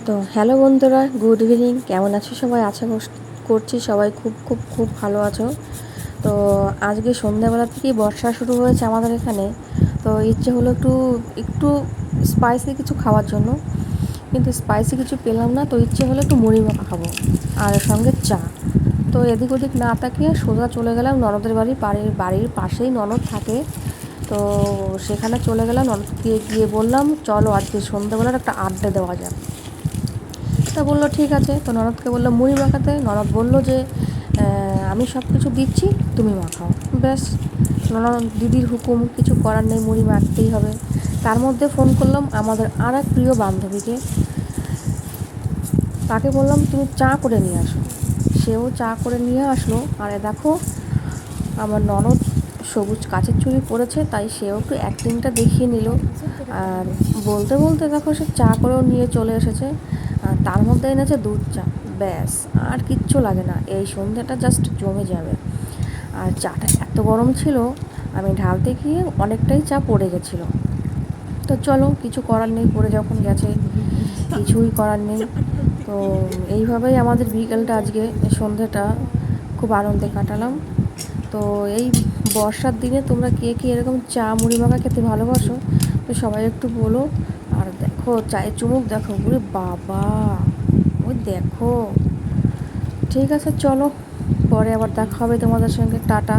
তো হ্যালো বন্ধুরা, good evening. কেমন আছো সবাই? আশা করছি সবাই খুব খুব খুব ভালো আছো। তো আজকে সন্ধ্যাবেলা থেকেই বর্ষা শুরু হয়েছে আমাদের এখানে। তো ইচ্ছে হলো একটু একটু স্পাইসি কিছু খাওয়ার জন্য, কিন্তু স্পাইসি কিছু পেলাম না। তো ইচ্ছে হলো একটু মুড়ি মাখা খাবো আর সঙ্গে চা। তো এদিক ওদিক না তাকিয়ে সোজা চলে গেলাম ননদের বাড়ির পাশেই ননদ থাকে। তো সেখানে চলে গেলাম, ননদকে গিয়ে বললাম চলো আজকে সন্ধ্যাবেলার একটা আড্ডা দেওয়া যাক। তা বললো ঠিক আছে। তো ননদকে বললো মুড়ি মাখাতে। ননদ বললো যে আমি সব কিছু দিচ্ছি, তুমি মাখাও। ব্যাস, ননদ দিদির হুকুম, কিছু করার নেই, মুড়ি মাখতেই হবে। তার মধ্যে ফোন করলাম আমাদের আর এক প্রিয় বান্ধবীকে। তাকে বললাম তুমি চা করে নিয়ে আসো। সেও চা করে নিয়ে আসলো। আর দেখো, আমার ননদ সবুজ কাচের চুড়ি পরেছে, তাই সেও একটু অ্যাক্টিংটা দেখিয়ে নিল। আর বলতে বলতে দেখো সে চা করেও নিয়ে চলে এসেছে। আর তার মধ্যে এনেছে দুধ চা। ব্যাস, আর কিচ্ছু লাগে না, এই সন্ধ্যাটা জাস্ট জমে যাবে। আর চাটা এত গরম ছিল, আমি ঢালতে গিয়ে অনেকটাই চা পড়ে গেছিলো। তো চলো, কিছু করার নেই, পড়ে যখন গেছে কিছুই করার নেই। তো এইভাবেই আমাদের বিকেলটা, আজকে সন্ধ্যাটা খুব আনন্দে কাটালাম। তো এই বর্ষার দিনে তোমরা কে কে এরকম চা মুড়ি মাখা খেতে ভালোবাসো, তো সবাই একটু বলো। আর দেখো চায়ের চুমুক দেখো, ওরে বাবা, ওই দেখো। ঠিক আছে, চলো, পরে আবার দেখা হবে তোমাদের সঙ্গে। টাটা।